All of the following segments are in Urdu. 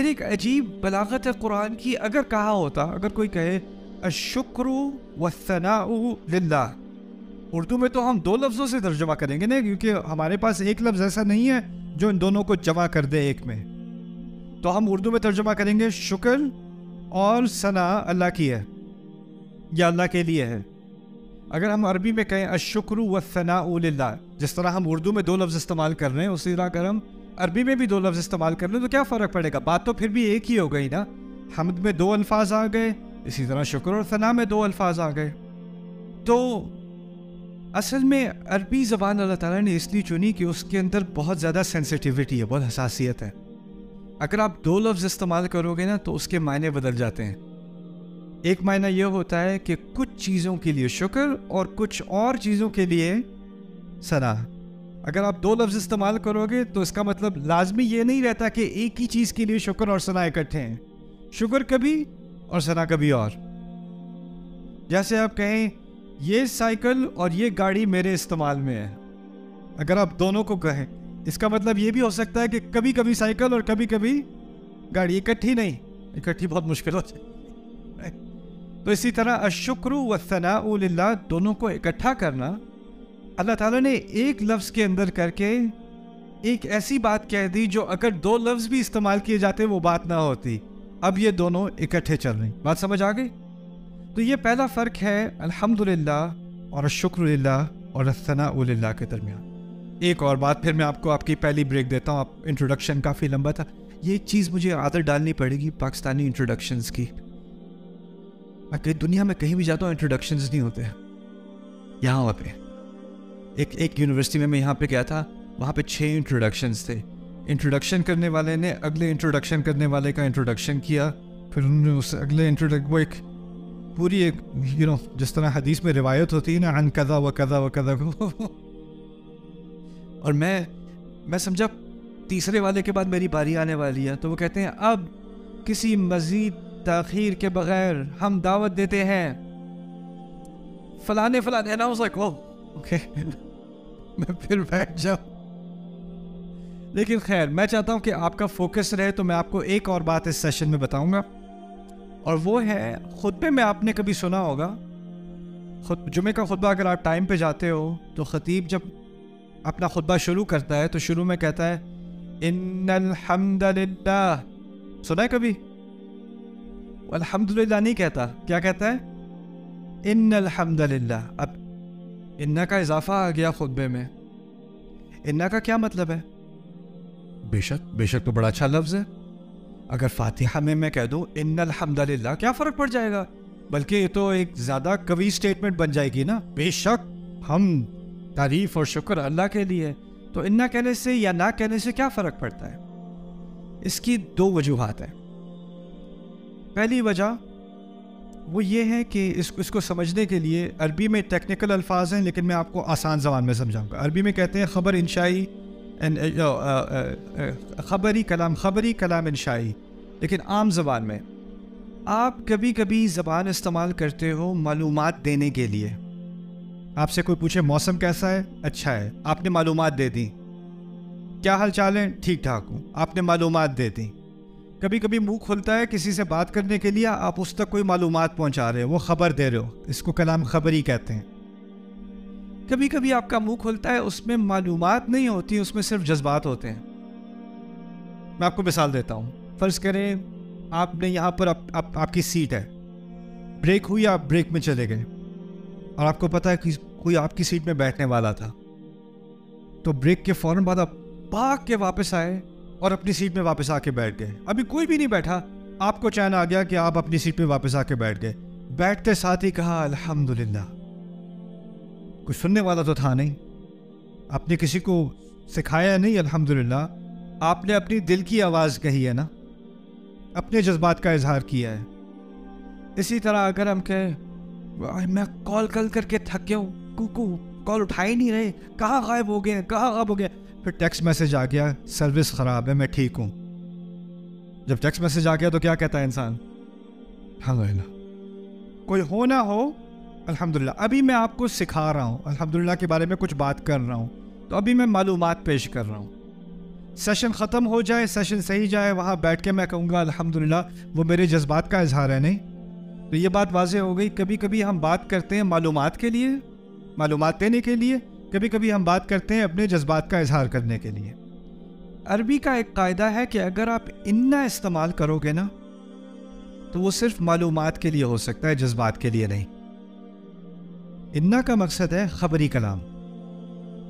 پھر ایک عجیب بلاغت ہے قرآن کی. اگر کہا ہوتا, اگر کوئی کہے الشکر والثناء للہ, اردو میں تو ہم دو لفظوں سے ترجمہ کریں گے نا, کیونکہ ہمارے پاس ایک لفظ ایسا نہیں ہے جو ان دونوں کو جمع کر دے ایک میں. تو ہم اردو میں ترجمہ کریں گے شکر اور ثنا اللہ کی ہے یا اللہ کے لیے ہے. اگر ہم عربی میں کہیں الشکر والثناء للہ, جس طرح ہم اردو میں دو لفظ استعمال کر رہے ہیں, اسی طرح اگر ہم عربی میں بھی دو لفظ استعمال کر لیں تو کیا فرق پڑے گا؟ بات تو پھر بھی ایک ہی ہو گئی نا. حمد میں دو الفاظ آ گئے, اسی طرح شکر اور ثنا میں دو الفاظ آ گئے. تو اصل میں عربی زبان اللہ تعالیٰ نے اس لیے چنی کہ اس کے اندر بہت زیادہ سینسٹیوٹی ہے, بہت حساسیت ہے. اگر آپ دو لفظ استعمال کرو گے نا تو اس کے معنی بدل جاتے ہیں. ایک معنی یہ ہوتا ہے کہ کچھ چیزوں کے لیے شکر اور کچھ اور چیزوں کے لیے ثنا. اگر آپ دو لفظ استعمال کرو گے تو اس کا مطلب لازمی یہ نہیں رہتا کہ ایک ہی چیز کے لیے شکر اور ثنا اکٹھے ہیں. شکر کبھی اور ثنا کبھی اور. جیسے آپ کہیں یہ سائیکل اور یہ گاڑی میرے استعمال میں ہے, اگر آپ دونوں کو کہیں اس کا مطلب یہ بھی ہو سکتا ہے کہ کبھی کبھی سائیکل اور کبھی کبھی گاڑی, اکٹھی نہیں, اکٹھی بہت مشکل ہو جائے. تو اسی طرح الشکر والثناء للہ دونوں کو اکٹھا کرنا اللہ تعالیٰ نے ایک لفظ کے اندر کر کے ایک ایسی بات کہہ دی جو اگر دو لفظ بھی استعمال کیے جاتے وہ بات نہ ہوتی. اب یہ دونوں اکٹھے چل رہی. بات سمجھ آ گئی؟ تو یہ پہلا فرق ہے الحمدللہ اور الشکر للہ اور الثناء للہ کے درمیان. ایک اور بات پھر میں آپ کو آپ کی پہلی بریک دیتا ہوں. انٹروڈکشن کافی لمبا تھا, یہ چیز مجھے عادت ڈالنی پڑے گی پاکستانی انٹروڈکشنز کی. میں دنیا میں کہیں بھی جاتا ہوں انٹروڈکشنز نہیں ہوتے. یہاں پہ ایک یونیورسٹی میں یہاں پہ گیا تھا, وہاں پہ 6 انٹروڈکشنز تھے. انٹروڈکشن کرنے والے نے اگلے انٹروڈکشن کرنے والے کا انٹروڈکشن کیا, پھر انہوں نے اس اگلے وہ ایک پوری ایک جس طرح حدیث میں روایت ہوتی ہے نا عن کذا و کذا و کذا, اور میں سمجھا تیسرے والے کے بعد میری باری آنے والی ہے. تو وہ کہتے ہیں اب کسی مزید تاخیر کے بغیر ہم دعوت دیتے ہیں فلانے فلانے. نا اس اوکے میں پھر بیٹھ جاؤں. لیکن خیر, میں چاہتا ہوں کہ آپ کا فوکس رہے, تو میں آپ کو ایک اور بات اس سیشن میں بتاؤں گا, اور وہ ہے خطبے میں آپ نے کبھی سنا ہوگا, جمعے کا خطبہ اگر آپ ٹائم پہ جاتے ہو تو خطیب جب اپنا خطبہ شروع کرتا ہے تو شروع میں کہتا ہے ان الحمد للہ. سنا ہے کبھی؟ الحمدللہ نہیں کہتا, کیا کہتا ہے؟ ان الحمد للہ. اب ان کا اضافہ آ گیا خطبے میں. ان کا کیا مطلب ہے؟ بے شک تو بڑا اچھا لفظ ہے. اگر فاتحہ میں کہہ دوں ان الحمد للہ, کیا فرق پڑ جائے گا؟ بلکہ یہ تو ایک زیادہ قوی سٹیٹمنٹ بن جائے گی نا. بے شک ہم تعریف اور شکر اللہ کے لیے. تو ان کہنے سے یا نہ کہنے سے کیا فرق پڑتا ہے؟ اس کی 2 وجوہات ہیں. پہلی وجہ وہ یہ ہے کہ اس کو سمجھنے کے لیے عربی میں ٹیکنیکل الفاظ ہیں, لیکن میں آپ کو آسان زبان میں سمجھاؤں گا. عربی میں کہتے ہیں خبر انشائی, خبری کلام انشائی. لیکن عام زبان میں آپ کبھی کبھی زبان استعمال کرتے ہو معلومات دینے کے لیے. آپ سے کوئی پوچھے موسم کیسا ہے؟ اچھا ہے, آپ نے معلومات دے دی. کیا حال چال ہے؟ ٹھیک ٹھاک ہوں, آپ نے معلومات دے دی. کبھی کبھی منہ کھلتا ہے کسی سے بات کرنے کے لیے, آپ اس تک کوئی معلومات پہنچا رہے ہو, وہ خبر دے رہے ہو, اس کو کلام خبری کہتے ہیں. کبھی کبھی آپ کا منہ کھلتا ہے, اس میں معلومات نہیں ہوتی, اس میں صرف جذبات ہوتے ہیں. میں آپ کو مثال دیتا ہوں. فرض کریں آپ نے یہاں پر آپ کی سیٹ ہے, بریک ہوئی, آپ بریک میں چلے گئے, اور آپ کو پتا ہے کہ کوئی آپ کی سیٹ میں بیٹھنے والا تھا. تو بریک کے فوراً بعد آپ بھاگ کے واپس آئے اور اپنی سیٹ میں واپس آ کے بیٹھ گئے. ابھی کوئی بھی نہیں بیٹھا, آپ کو چین آ گیا کہ آپ اپنی سیٹ پہ واپس آ کے بیٹھ گئے. بیٹھتے ساتھ ہی کہا الحمدللہ. کوئی سننے والا تو تھا نہیں, آپ نے کسی کو سکھایا نہیں الحمدللہ, آپ نے اپنی دل کی آواز کہی ہے نا, اپنے جذبات کا اظہار کیا ہے. اسی طرح اگر ہم کہیں میں کال کر کے تھک گیا ہوں, کال اٹھا ہی نہیں رہے, کہاں غائب ہو گئے, کہاں غائب ہو گئے. پھر ٹیکسٹ میسج آ گیا سروس خراب ہے, میں ٹھیک ہوں. جب ٹیکسٹ میسج آ گیا تو کیا کہتا ہے انسان؟ الحمدللہ. کوئی ہو نہ ہو الحمدللہ. ابھی میں آپ کو سکھا رہا ہوں الحمدللہ کے بارے میں, کچھ بات کر رہا ہوں, تو ابھی میں معلومات پیش کر رہا ہوں. سیشن ختم ہو جائے، سیشن صحیح جائے، وہاں بیٹھ کے میں کہوں گا الحمدللہ وہ میرے جذبات کا اظہار ہے، نہیں؟ تو یہ بات واضح ہو گئی. کبھی کبھی ہم بات کرتے ہیں معلومات کے لیے، معلومات دینے کے لیے، کبھی کبھی ہم بات کرتے ہیں اپنے جذبات کا اظہار کرنے کے لیے. عربی کا ایک قاعدہ ہے کہ اگر آپ انا استعمال کرو گے نا تو وہ صرف معلومات کے لیے ہو سکتا ہے، جذبات کے لیے نہیں. انا کا مقصد ہے خبری کلام.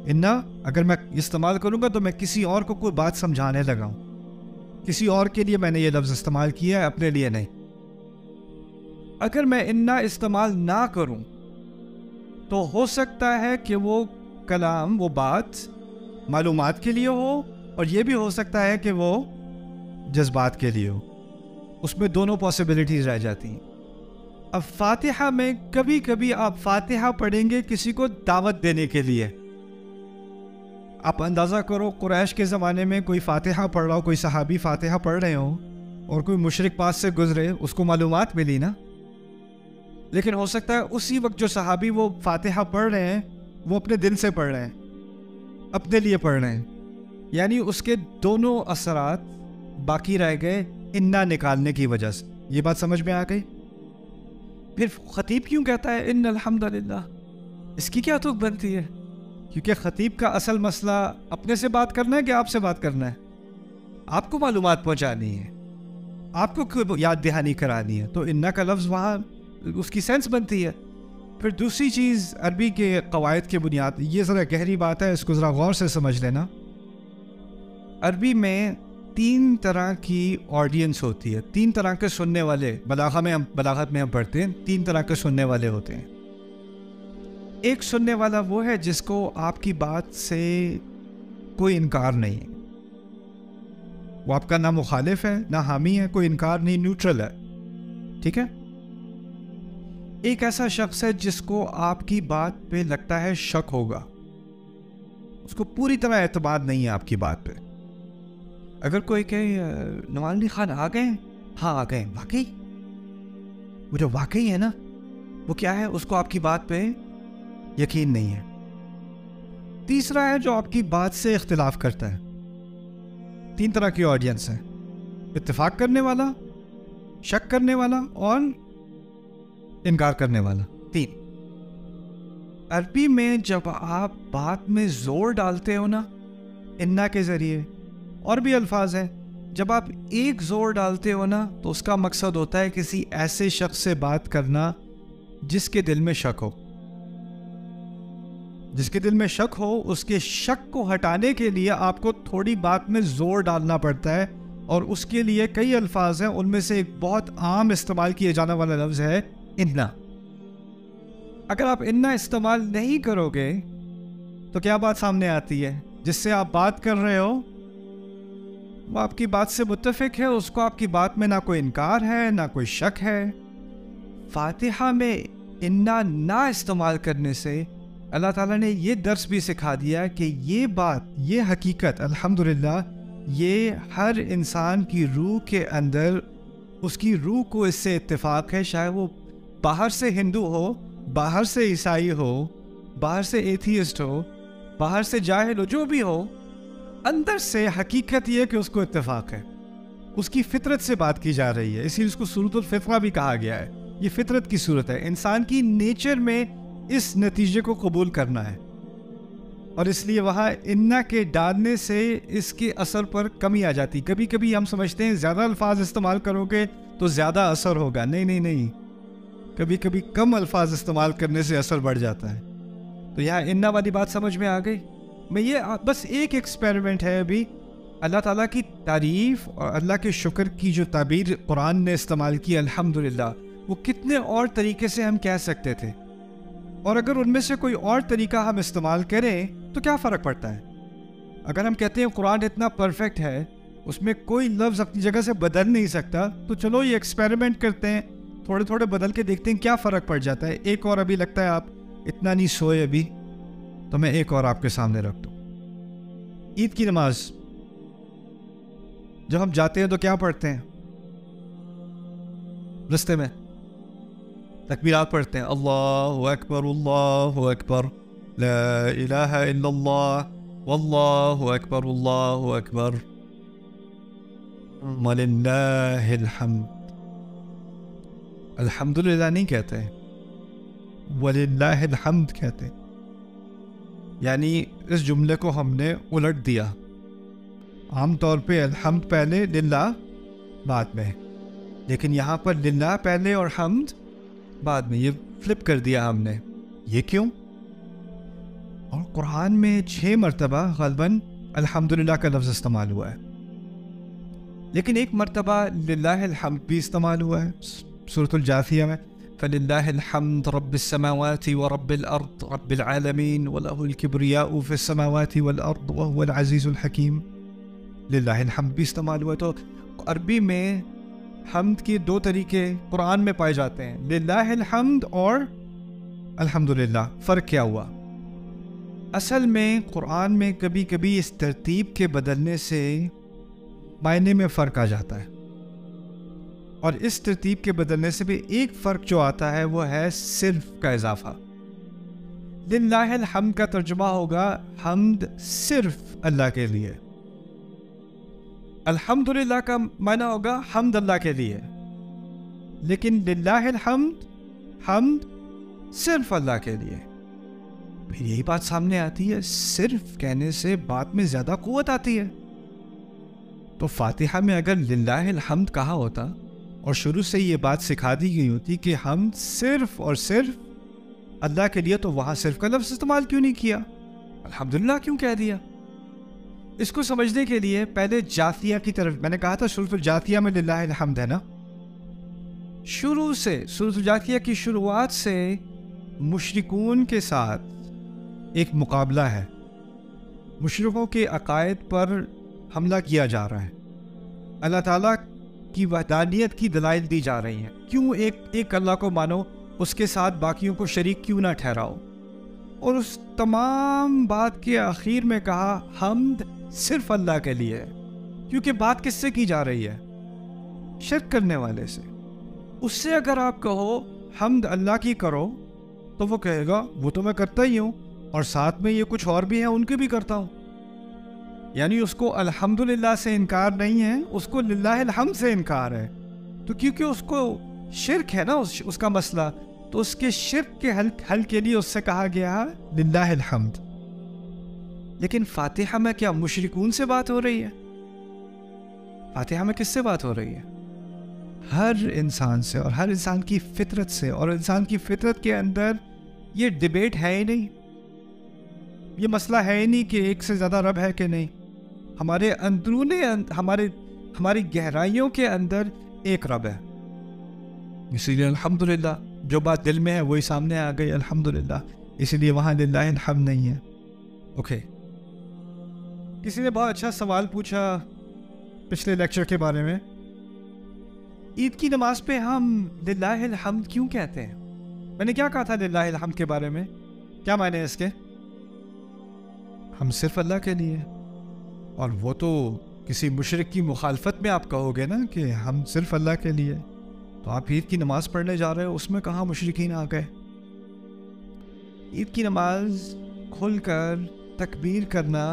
انا اگر میں استعمال کروں گا تو میں کسی اور کو کوئی بات سمجھانے لگا ہوں، کسی اور کے لیے میں نے یہ لفظ استعمال کیا ہے، اپنے لیے نہیں. اگر میں انا استعمال نہ کروں تو ہو سکتا ہے کہ وہ کلام، وہ بات معلومات کے لیے ہو، اور یہ بھی ہو سکتا ہے کہ وہ جذبات کے لیے ہو. اس میں دونوں پاسبلٹیز رہ جاتی ہیں. اب فاتحہ میں کبھی کبھی آپ فاتحہ پڑھیں گے کسی کو دعوت دینے کے لیے. آپ اندازہ کرو قریش کے زمانے میں کوئی فاتحہ پڑھ رہا ہو، کوئی صحابی فاتحہ پڑھ رہے ہوں اور کوئی مشرک پاس سے گزرے، اس کو معلومات ملی نا. لیکن ہو سکتا ہے اسی وقت جو صحابی وہ فاتحہ پڑھ رہے ہیں وہ اپنے دل سے پڑھ رہے ہیں، اپنے لیے پڑھ رہے ہیں. یعنی اس کے دونوں اثرات باقی رہ گئے انا نکالنے کی وجہ سے. یہ بات سمجھ میں آ گئی؟ پھر خطیب کیوں کہتا ہے ان الحمدللہ؟ اس کی کیا تک بنتی ہے؟ کیونکہ خطیب کا اصل مسئلہ اپنے سے بات کرنا ہے کہ آپ سے بات کرنا ہے. آپ کو معلومات پہنچانی ہے، آپ کو یاد دہانی کرانی ہے، تو انا کا لفظ وہاں اس کی سینس بنتی ہے. پھر دوسری چیز عربی کے قواعد کے بنیاد، یہ ذرا گہری بات ہے، اس کو ذرا غور سے سمجھ لینا. عربی میں 3 طرح کی آڈینس ہوتی ہے، 3 طرح کے سننے والے. بلاغت میں ہم پڑھتے ہیں 3 طرح کے سننے والے ہوتے ہیں. ایک سننے والا وہ ہے جس کو آپ کی بات سے کوئی انکار نہیں ہے، وہ آپ کا نہ مخالف ہے نہ حامی ہے، کوئی انکار نہیں، نیوٹرل ہے. ٹھیک ہے. ایک ایسا شخص ہے جس کو آپ کی بات پہ لگتا ہے شک ہوگا، اس کو پوری طرح اعتماد نہیں ہے آپ کی بات پہ. اگر کوئی کہے نواز علی خان آ گئے، ہاں آ گئے، واقعی وہ جو واقعی ہے نا وہ کیا ہے، اس کو آپ کی بات پہ یقین نہیں ہے. تیسرا ہے جو آپ کی بات سے اختلاف کرتا ہے. 3 طرح کی آڈینس ہے، اتفاق کرنے والا، شک کرنے والا اور انکار کرنے والا. 3. عربی میں جب آپ بات میں زور ڈالتے ہو نا انا کے ذریعے، اور بھی الفاظ ہیں، جب آپ ایک زور ڈالتے ہو نا تو اس کا مقصد ہوتا ہے کسی ایسے شخص سے بات کرنا جس کے دل میں شک ہو. جس کے دل میں شک ہو، اس کے شک کو ہٹانے کے لیے آپ کو تھوڑی بات میں زور ڈالنا پڑتا ہے، اور اس کے لیے کئی الفاظ ہیں. ان میں سے ایک بہت عام استعمال کیا جانے والا لفظ ہے انا. اگر آپ انا استعمال نہیں کرو گے تو کیا بات سامنے آتی ہے؟ جس سے آپ بات کر رہے ہو وہ آپ کی بات سے متفق ہے، اس کو آپ کی بات میں نہ کوئی انکار ہے نہ کوئی شک ہے. فاتحہ میں انا نہ استعمال کرنے سے اللہ تعالیٰ نے یہ درس بھی سکھا دیا کہ یہ بات، یہ حقیقت الحمدللہ، یہ ہر انسان کی روح کے اندر، اس کی روح کو اس سے اتفاق ہے. چاہے وہ باہر سے ہندو ہو، باہر سے عیسائی ہو، باہر سے ایتھیسٹ ہو، باہر سے جاہل ہو، جو بھی ہو، اندر سے حقیقت یہ کہ اس کو اتفاق ہے. اس کی فطرت سے بات کی جا رہی ہے، اسی لیے اس کو صورت الفطرہ بھی کہا گیا ہے. یہ فطرت کی صورت ہے، انسان کی نیچر میں اس نتیجے کو قبول کرنا ہے، اور اس لیے وہاں انا کے ڈالنے سے اس کے اثر پر کمی آ جاتی. کبھی کبھی ہم سمجھتے ہیں زیادہ الفاظ استعمال کرو گے تو زیادہ اثر ہوگا. نہیں نہیں نہیں، کبھی کبھی کم الفاظ استعمال کرنے سے اثر بڑھ جاتا ہے. تو یہاں انا والی بات سمجھ میں آ گئی. میں یہ بس ایک ایکسپیریمنٹ ہے ابھی. اللہ تعالیٰ کی تعریف اور اللہ کے شکر کی جو تعبیر قرآن نے استعمال کی الحمدللہ، وہ کتنے اور طریقے سے ہم کہہ سکتے تھے، اور اگر ان میں سے کوئی اور طریقہ ہم استعمال کریں تو کیا فرق پڑتا ہے؟ اگر ہم کہتے ہیں قرآن اتنا پرفیکٹ ہے، اس میں کوئی لفظ اپنی جگہ سے بدل نہیں سکتا، تو چلو یہ ایکسپیریمنٹ کرتے ہیں، تھوڑے تھوڑے بدل کے دیکھتے ہیں کیا فرق پڑ جاتا ہے. ایک اور ابھی لگتا ہے آپ اتنا نہیں سوئے ابھی، تو میں ایک اور آپ کے سامنے رکھ دوں. عید کی نماز جب ہم جاتے ہیں تو کیا پڑھتے ہیں؟ رستے میں تکبیرات پڑھتے ہیں، اللہ اکبر لا الہ الا اللہ واللہ اکبر اللہ اکبر وللہ الحمد. الحمدللہ نہیں کہتے, وللہ الحمد کہتے. یعنی اس جملے کو ہم نے الٹ دیا. عام طور پہ الحمد پہلے, للہ بعد میں, لیکن یہاں پر للہ پہلے اور حمد بعد میں. یہ فلپ کر دیا ہم نے. یہ کیوں؟ اور قرآن میں 6 مرتبہ غالباً الحمدللہ کا لفظ استعمال ہوا ہے, لیکن ایک مرتبہ للہ الحمد بھی استعمال ہوا ہے سورۃ الجاثیہ میں. فَلِلَّهِ الْحَمْدُ رَبِّ السَّمَاوَاتِ وَرَبِّ الْأَرْضِ رَبِّ الْعَالَمِينَ وَلَهُ الْكِبْرِيَاءُ فِي السَّمَاوَاتِ وَالْأَرْضِ وَهُوَ الْعَزِيزُ الْحَكِيمُ. للہ الحمد بھی استعمال ہوا. تو عربی میں حمد کے 2 طریقے قرآن میں پائے جاتے ہیں, للہ الحمد اور الحمدللہ. فرق کیا ہوا؟ اصل میں قرآن میں کبھی کبھی اس ترتیب کے بدلنے سے معنی میں فرق آ جاتا ہے, اور اس ترتیب کے بدلنے سے بھی ایک فرق جو آتا ہے وہ ہے صرف کا اضافہ. للہ الحمد کا ترجمہ ہوگا حمد صرف اللہ کے لیے. الحمدللہ کا معنی ہوگا حمد اللہ کے لیے. لیکن للہ الحمد, حمد صرف اللہ کے لیے. پھر یہی بات سامنے آتی ہے, صرف کہنے سے بات میں زیادہ قوت آتی ہے. تو فاتحہ میں اگر للہ الحمد کہا ہوتا اور شروع سے یہ بات سکھا دی گئی ہوتی کہ حمد صرف اور صرف اللہ کے لیے, تو وہاں صرف کا لفظ استعمال کیوں نہیں کیا, الحمدللہ کیوں کہہ دیا؟ اس کو سمجھنے کے لیے پہلے جاثیہ کی طرف, میں نے کہا تھا سورۃ الجاثیہ میں للہ الحمد ہے نا. شروع سے سورۃ الجاثیہ کی شروعات سے مشرکون کے ساتھ ایک مقابلہ ہے. مشرکوں کے عقائد پر حملہ کیا جا رہا ہے. اللہ تعالیٰ کی وحدانیت کی دلائل دی جا رہی ہیں. کیوں ایک اللہ کو مانو, اس کے ساتھ باقیوں کو شریک کیوں نہ ٹھہراؤ. اور اس تمام بات کے آخر میں کہا حمد صرف اللہ کے لیے ہے. کیونکہ بات کس سے کی جا رہی ہے؟ شرک کرنے والے سے. اس سے اگر آپ کہو حمد اللہ کی کرو تو وہ کہے گا وہ تو میں کرتا ہی ہوں, اور ساتھ میں یہ کچھ اور بھی ہیں ان کے بھی کرتا ہوں. یعنی اس کو الحمدللہ سے انکار نہیں ہے, اس کو للہ الحمد سے انکار ہے. تو کیونکہ اس کو شرک ہے نا اس کا مسئلہ, تو اس کے شرک کے حل کے لیے اس سے کہا گیا للہ الحمد. لیکن فاتحہ میں کیا مشرکون سے بات ہو رہی ہے؟ فاتحہ میں کس سے بات ہو رہی ہے؟ ہر انسان سے, اور ہر انسان کی فطرت سے. اور انسان کی فطرت کے اندر یہ ڈیبیٹ ہے ہی نہیں, یہ مسئلہ ہے ہی نہیں کہ ایک سے زیادہ رب ہے کہ نہیں. ہمارے اندرون ہماری گہرائیوں کے اندر ایک رب ہے. اسی لیے الحمدللہ جو بات دل میں ہے وہی سامنے آ گئی الحمدللہ. اسی لیے وہاں للہ الحمد نہیں ہے. اوکے, کسی نے بہت اچھا سوال پوچھا پچھلے لیکچر کے بارے میں. عید کی نماز پہ ہم للہ الحمد کیوں کہتے ہیں؟ میں نے کیا کہا تھا للہ الحمد کے بارے میں؟ کیا معنی ہے اس کے؟ ہم صرف اللہ کے لیے. اور وہ تو کسی مشرک کی مخالفت میں آپ کہو گے نا کہ ہم صرف اللہ کے لیے. تو آپ عید کی نماز پڑھنے جا رہے ہو, اس میں کہاں مشرکین آ گئے؟ عید کی نماز کھل کر تکبیر کرنا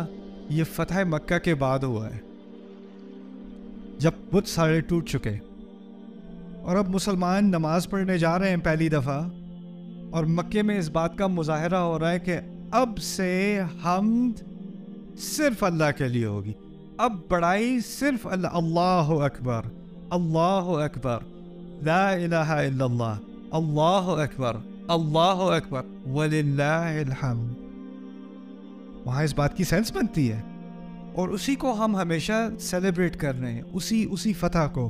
یہ فتح مکہ کے بعد ہوا ہے, جب بت سارے ٹوٹ چکے, اور اب مسلمان نماز پڑھنے جا رہے ہیں پہلی دفعہ, اور مکے میں اس بات کا مظاہرہ ہو رہا ہے کہ اب سے حمد صرف اللہ کے لیے ہوگی. اب بڑائی صرف اللہ. اللہ اکبر, اللہ اکبر, لا الہ الا اللہ, اللہ اکبر, اللہ اکبر, وللہ الحمد. وہاں اس بات کی سینس بنتی ہے, اور اسی کو ہم ہمیشہ سیلیبریٹ کر رہے ہیں, اسی فتح کو.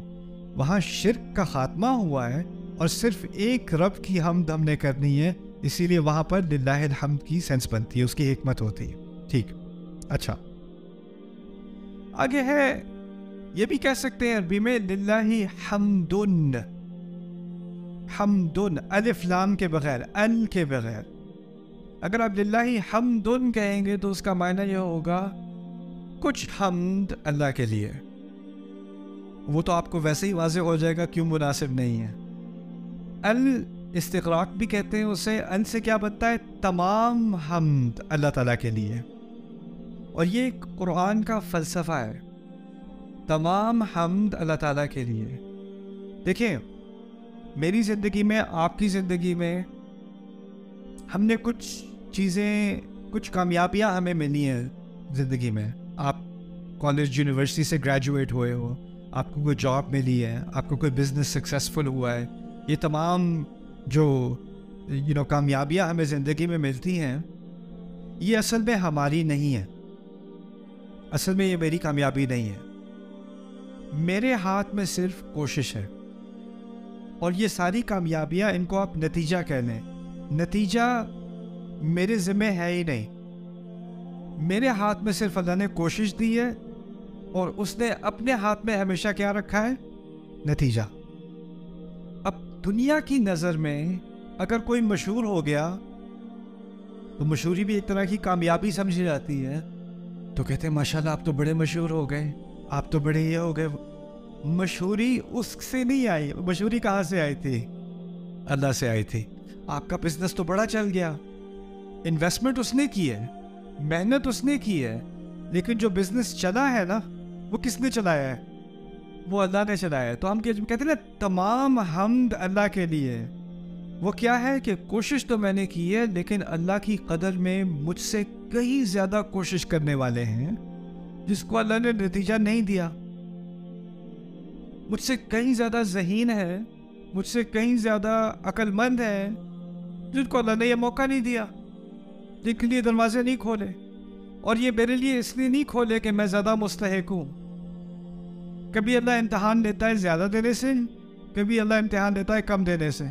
وہاں شرک کا خاتمہ ہوا ہے, اور صرف ایک رب کی حمد ہم نے کرنی ہے, اسی لیے وہاں پر للہ الحمد کی سینس بنتی ہے, اس کی حکمت ہوتی ہے. ٹھیک, اچھا. آگے ہے, یہ بھی کہہ سکتے ہیں عربی میں للہ حمدن. حمدن الف لام کے بغیر, ال کے بغیر. اگر آپ للہ حمدن کہیں گے تو اس کا معنی یہ ہوگا کچھ حمد اللہ کے لیے. وہ تو آپ کو ویسے ہی واضح ہو جائے گا کیوں مناسب نہیں ہے. ال استغراق بھی کہتے ہیں اسے. ال سے کیا بنتا ہے؟ تمام حمد اللہ تعالیٰ کے لیے. اور یہ قرآن کا فلسفہ ہے، تمام حمد اللہ تعالیٰ کے لیے۔ دیکھیں، میری زندگی میں، آپ کی زندگی میں، ہم نے کچھ چیزیں، کچھ کامیابیاں ہمیں ملی ہیں زندگی میں۔ آپ کالج یونیورسٹی سے گریجویٹ ہوئے ہو، آپ کو کوئی جاب ملی ہے، آپ کو کوئی بزنس سکسیزفل ہوا ہے، یہ تمام جو کامیابیاں ہمیں زندگی میں ملتی ہیں، یہ اصل میں ہماری نہیں ہے، اصل میں یہ میری کامیابی نہیں ہے، میرے ہاتھ میں صرف کوشش ہے۔ اور یہ ساری کامیابیاں، ان کو آپ نتیجہ کہہ لیں، نتیجہ میرے ذمہ ہے ہی نہیں، میرے ہاتھ میں صرف اللہ نے کوشش دی ہے، اور اس نے اپنے ہاتھ میں ہمیشہ کیا رکھا ہے؟ نتیجہ۔ اب دنیا کی نظر میں اگر کوئی مشہور ہو گیا تو مشہوری بھی ایک طرح کی کامیابی سمجھی جاتی ہے، تو کہتے ہیں ماشاءاللہ آپ تو بڑے مشہور ہو گئے، آپ تو بڑے یہ ہو گئے۔ مشہوری اس سے نہیں آئی، مشہوری کہاں سے آئی تھی؟ اللہ سے آئی تھی۔ آپ کا بزنس تو بڑا چل گیا، انویسٹمنٹ اس نے کی ہے، محنت اس نے کی ہے، لیکن جو بزنس چلا ہے نا، وہ کس نے چلایا ہے؟ وہ اللہ نے چلایا ہے۔ تو ہم کہتے ہیں نا، تمام حمد اللہ کے لیے۔ وہ کیا ہے کہ کوشش تو میں نے کی ہے، لیکن اللہ کی قدر میں مجھ سے کہیں زیادہ کوشش کرنے والے ہیں جس کو اللہ نے نتیجہ نہیں دیا، مجھ سے کہیں زیادہ ذہین ہے، مجھ سے کہیں زیادہ عقل مند ہے، جن کو اللہ نے یہ موقع نہیں دیا، جن کے لیے دروازے نہیں کھولے۔ اور یہ میرے لیے اس لیے نہیں کھولے کہ میں زیادہ مستحق ہوں۔ کبھی اللہ امتحان لیتا ہے زیادہ دینے سے، کبھی اللہ امتحان لیتا ہے کم دینے سے۔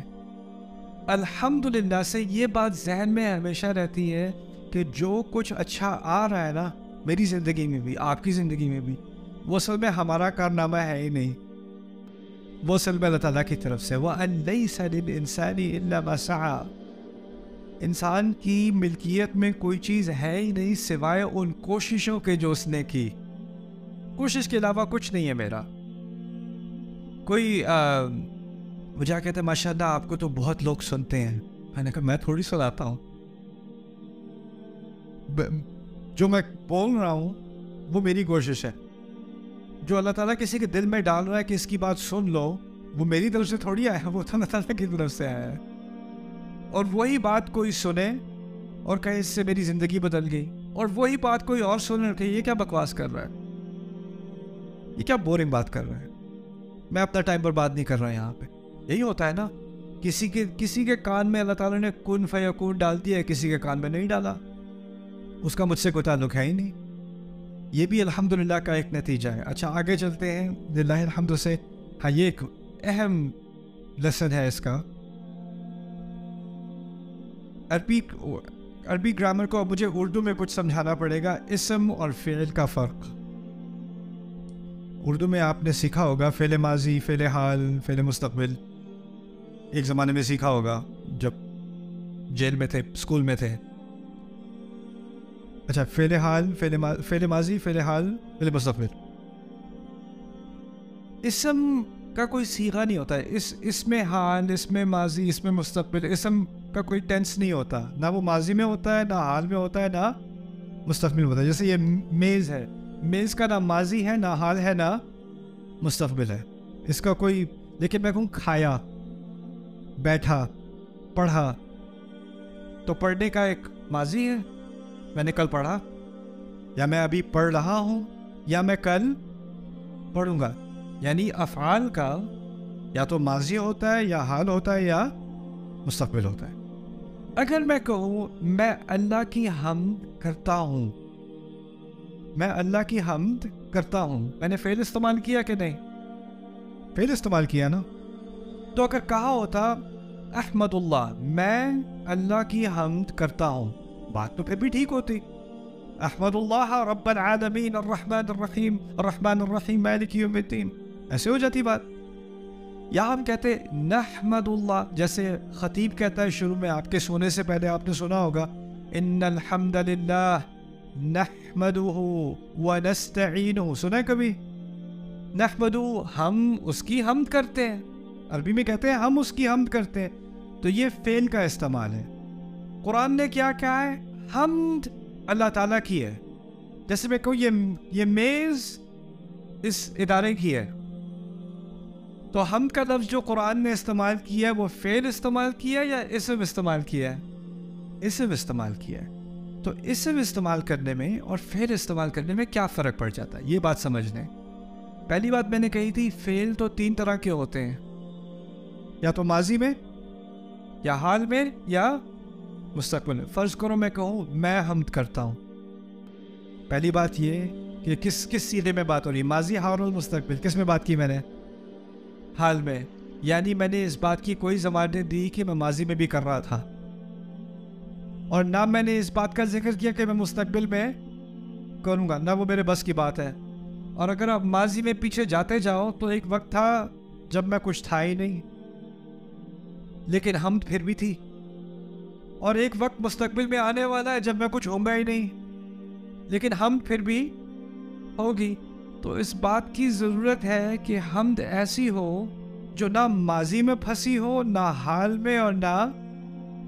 الحمدللہ سے یہ بات ذہن میں ہمیشہ رہتی ہے کہ جو کچھ اچھا آ رہا ہے نا میری زندگی میں بھی، آپ کی زندگی میں بھی، وہ اصل میں ہمارا کارنامہ ہے ہی نہیں، وہ اصل میں اللہ تعالیٰ کی طرف سے۔ وَأَن لَيْسَ لِلْإِنسَانِ إِلَّا مَا سَعَى، انسان کی ملکیت میں کوئی چیز ہے ہی نہیں سوائے ان کوششوں کے جو اس نے کی۔ کوشش کے علاوہ کچھ نہیں ہے میرا۔ کوئی مجھے کہتے ہیں ماشاءاللہ آپ کو تو بہت لوگ سنتے ہیں۔ میں نے کہا میں تھوڑی سناتا ہوں، جو میں بول رہا ہوں وہ میری کوشش ہے۔ جو اللہ تعالیٰ کسی کے دل میں ڈال رہا ہے کہ اس کی بات سن لو، وہ میری طرف سے تھوڑی آیا ہے، وہ تو اللہ تعالیٰ کی طرف سے آیا ہے۔ اور وہی بات کوئی سنے اور کہے اس سے میری زندگی بدل گئی، اور وہی بات کوئی اور سنے اور کہے یہ کیا بکواس کر رہا ہے، یہ کیا بورنگ بات کر رہا ہے، میں اپنا ٹائم برباد نہیں کر رہا یہاں پہ۔ یہی ہوتا ہے نا، کسی کے کان میں اللہ تعالیٰ نے کن فیکون ڈال دیا ہے، کسی کے کان میں نہیں ڈالا، اس کا مجھ سے کوئی تعلق ہے ہی نہیں۔ یہ بھی الحمدللہ کا ایک نتیجہ ہے۔ اچھا آگے چلتے ہیں، للہ الحمد سے۔ ہاں، یہ ایک اہم لیسن ہے اس کا، عربی گرامر کو اب مجھے اردو میں کچھ سمجھانا پڑے گا، اسم اور فعل کا فرق۔ اردو میں آپ نے سیکھا ہوگا فعل ماضی، فعل حال، فعل مستقبل، ایک زمانے میں سیکھا ہوگا جب جیل میں تھے، اسکول میں تھے۔ اچھا، فعل حال، فعل ماضی، فعل حال، فعل مستقبل۔ اسم کا کوئی صیغہ نہیں ہوتا ہے، اس میں حال، اس میں ماضی، اس میں مستقبل۔ اسم کا کوئی ٹینس نہیں ہوتا، نہ وہ ماضی میں ہوتا ہے، نہ حال میں ہوتا ہے، نہ مستقبل میں ہوتا ہے۔ جیسے یہ میز ہے، میز کا نہ ماضی ہے، نہ حال ہے، نہ مستقبل ہے، اس کا کوئی۔ لیکن میں کہوں کھایا، بیٹھا، پڑھا، تو پڑھنے کا ایک ماضی ہے، میں نے کل پڑھا، یا میں ابھی پڑھ رہا ہوں، یا میں کل پڑھوں گا۔ یعنی افعال کا یا تو ماضی ہوتا ہے، یا حال ہوتا ہے، یا مستقبل ہوتا ہے۔ اگر میں کہوں میں اللہ کی حمد کرتا ہوں، میں اللہ کی حمد کرتا ہوں، میں نے فعل استعمال کیا کہ نہیں؟ فعل استعمال کیا نا۔ تو اگر کہا ہوتا احمد اللہ، میں اللہ کی حمد کرتا ہوں، بات تو پھر بھی ٹھیک ہوتی۔ احمد اللہ رب العالمین الرحمن الرحیم مالک یوم الدین، ایسے ہو جاتی بات۔ یا ہم کہتے نحمد اللہ، جیسے خطیب کہتا ہے شروع میں، آپ کے سونے سے پہلے آپ نے سنا ہوگا، ان الحمد للہ نحمدہ ونستعینہ، سنا ہے کبھی؟ نحمدہ، ہم اس کی حمد کرتے ہیں، عربی میں کہتے ہیں ہم اس کی حمد کرتے ہیں، تو یہ فعل کا استعمال ہے۔ قرآن نے کیا کہا ہے؟ حمد اللہ تعالیٰ کی ہے، جیسے میں کہوں یہ میز اس ادارے کی ہے، تو حمد کا لفظ جو قرآن نے استعمال کیا ہے وہ فعل استعمال کیا ہے یا اسم استعمال کیا ہے؟ اسم استعمال کیا ہے۔ تو اسم استعمال کرنے میں اور فعل استعمال کرنے میں کیا فرق پڑ جاتا ہے، یہ بات سمجھ لیں۔ پہلی بات میں نے کہی تھی فعل تو 3 طرح کے ہوتے ہیں، یا تو ماضی میں، یا حال میں، یا مستقبل میں۔ فرض کرو میں کہوں میں حمد کرتا ہوں، پہلی بات یہ کہ کس سیغے میں بات ہو رہی ہے، ماضی، حال اور مستقبل۔ کس میں بات کی میں نے؟ حال میں، یعنی میں نے اس بات کی کوئی ضمانت دی کہ میں ماضی میں بھی کر رہا تھا، اور نہ میں نے اس بات کا ذکر کیا کہ میں مستقبل میں کروں گا، نہ وہ میرے بس کی بات ہے۔ اور اگر آپ ماضی میں پیچھے جاتے جاؤ تو ایک وقت تھا جب میں کچھ تھا ہی نہیں لیکن حمد پھر بھی تھی، اور ایک وقت مستقبل میں آنے والا ہے جب میں کچھ ہوں گا ہی نہیں لیکن حمد پھر بھی ہوگی۔ تو اس بات کی ضرورت ہے کہ حمد ایسی ہو جو نہ ماضی میں پھنسی ہو، نہ حال میں اور نہ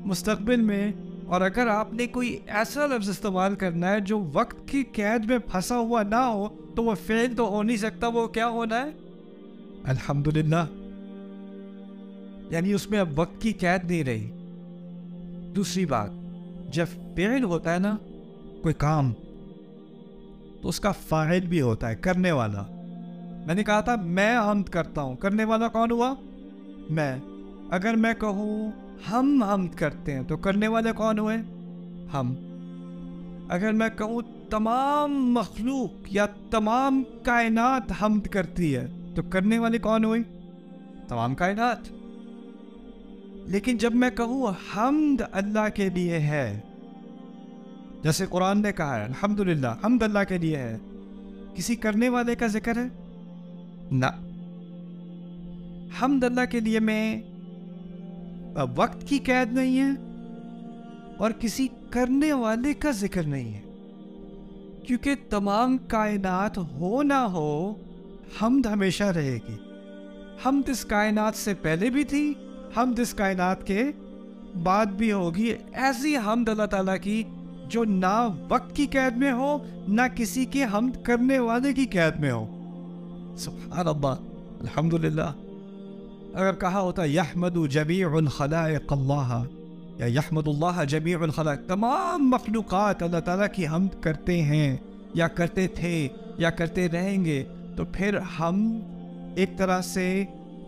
مستقبل میں۔ اور اگر آپ نے کوئی ایسا لفظ استعمال کرنا ہے جو وقت کی قید میں پھنسا ہوا نہ ہو تو وہ فعل تو ہو نہیں سکتا، وہ کیا ہونا ہے؟ الحمدللہ، یعنی اس میں اب وقت کی قید نہیں رہی۔ دوسری بات، جب فعل ہوتا ہے نا کوئی کام، تو اس کا فاعل بھی ہوتا ہے، کرنے والا۔ میں نے کہا تھا میں حمد کرتا ہوں، کرنے والا کون ہوا؟ میں۔ اگر میں کہوں ہم حمد کرتے ہیں تو کرنے والے کون ہوئے؟ ہم۔ اگر میں کہوں تمام مخلوق یا تمام کائنات حمد کرتی ہے تو کرنے والے کون ہوئے؟ تمام کائنات۔ لیکن جب میں کہوں حمد اللہ کے لیے ہے، جیسے قرآن نے کہا ہے الحمدللہ، حمد اللہ کے لیے ہے، کسی کرنے والے کا ذکر ہے؟ نہ۔ حمد اللہ کے لیے میں وقت کی قید نہیں ہے اور کسی کرنے والے کا ذکر نہیں ہے، کیونکہ تمام کائنات ہو نہ ہو حمد ہمیشہ رہے گی۔ حمد اس کائنات سے پہلے بھی تھی، حمد اس کائنات کے بعد بھی ہوگی۔ ایسی حمد اللہ تعالیٰ کی جو نہ وقت کی قید میں ہو، نہ کسی کے حمد کرنے والے کی قید میں ہو۔ سبحان اللہ، الحمدللہ۔ اگر کہا ہوتا یحمد جمیع الخلائق اللہ، یا یحمد اللہ جمیع الخلائق، تمام مخلوقات اللہ تعالیٰ کی حمد کرتے ہیں یا کرتے تھے یا کرتے رہیں گے، تو پھر ہم ایک طرح سے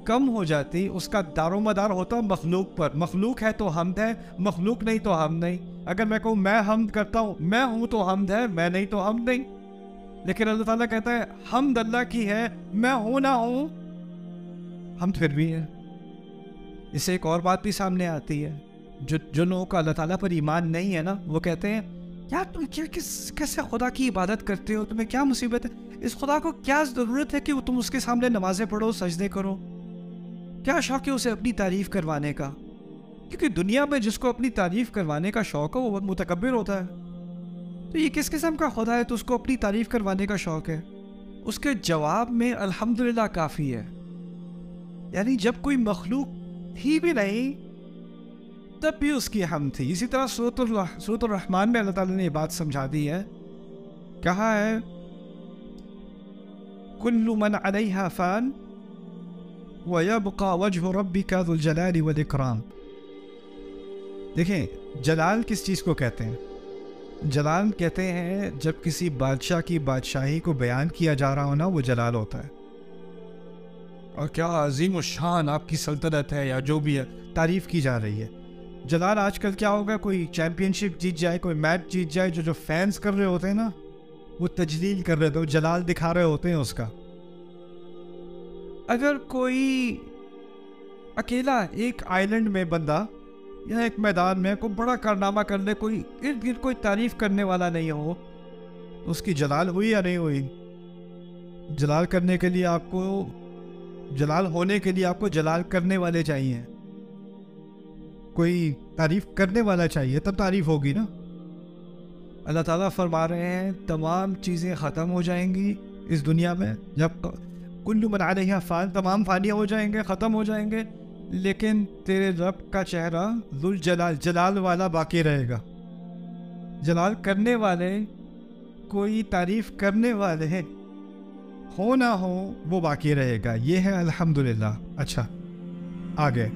کم ہو جاتی، اس کا دار و مدار ہوتا مخلوق پر۔ مخلوق ہے تو حمد ہے، مخلوق نہیں تو حمد نہیں۔ اگر میں کہوں میں حمد کرتا ہوں، میں ہوں تو حمد ہے، میں نہیں تو حمد نہیں۔ لیکن اللہ تعالیٰ کہتا ہے حمد اللہ کی ہے، میں ہوں نہ ہوں حمد پھر بھی ہے۔ اس سے ایک اور بات بھی سامنے آتی ہے، جو لوگوں کا اللہ تعالیٰ پر ایمان نہیں ہے نا، وہ کہتے ہیں یار تم کیسے خدا کی عبادت کرتے ہو، تمہیں کیا مصیبت ہے، اس خدا کو کیا ضرورت ہے کہ وہ تم اس کے سامنے نمازیں پڑھو، سجدے کرو، کیا شوق ہے اسے اپنی تعریف کروانے کا؟ کیونکہ دنیا میں جس کو اپنی تعریف کروانے کا شوق ہے وہ بہت متکبر ہوتا ہے۔ تو یہ کس قسم کا خدا ہے تو اس کو اپنی تعریف کروانے کا شوق ہے؟ اس کے جواب میں الحمدللہ کافی ہے۔ یعنی جب کوئی مخلوق تھی بھی نہیں تب بھی اس کی حمد تھی۔ اسی طرح سورۃ الرحمن میں اللہ تعالیٰ نے یہ بات سمجھا دی ہے، کہا ہے کل من علیہا فان وَيَبْقَى وَجْهُ رَبِّكَ ذُو الْجَلَالِ وَالْإِكْرَامِ۔ دیکھیں جلال کس چیز کو کہتے ہیں؟ جلال کہتے ہیں جب کسی بادشاہ کی بادشاہی کو بیان کیا جا رہا ہو نا، وہ جلال ہوتا ہے۔ اور کیا عظیم الشان آپ کی سلطنت ہے، یا جو بھی ہے تعریف کی جا رہی ہے۔ جلال آج کل کیا ہوگا، کوئی چیمپئن شپ جیت جائے، کوئی میچ جیت جائے، جو فینس کر رہے ہوتے ہیں نا، وہ تجلیل کر رہے ہوتے ہیں، وہ جلال دکھا رہے ہوتے ہیں اس کا۔ اگر کوئی اکیلا ایک آئلینڈ میں بندہ یا ایک میدان میں کوئی بڑا کارنامہ کر لے، کوئی ارد گرد کوئی تعریف کرنے والا نہیں ہو، تو اس کی جلال ہوئی یا نہیں ہوئی؟ جلال کرنے کے لیے آپ کو، جلال ہونے کے لیے آپ کو جلال کرنے والے چاہیے، کوئی تعریف کرنے والا چاہیے، تب تعریف ہوگی نا۔ اللہ تعالیٰ فرما رہے ہیں تمام چیزیں ختم ہو جائیں گی اس دنیا میں، جب کل من علیہا فان، تمام فانی ہو جائیں گے، ختم ہو جائیں گے، لیکن تیرے رب کا چہرہ ذوالجلال، جلال والا باقی رہے گا۔ جلال کرنے والے کوئی تعریف کرنے والے ہیں، ہو نہ ہو وہ باقی رہے گا. یہ ہے الحمدللہ. اچھا آگے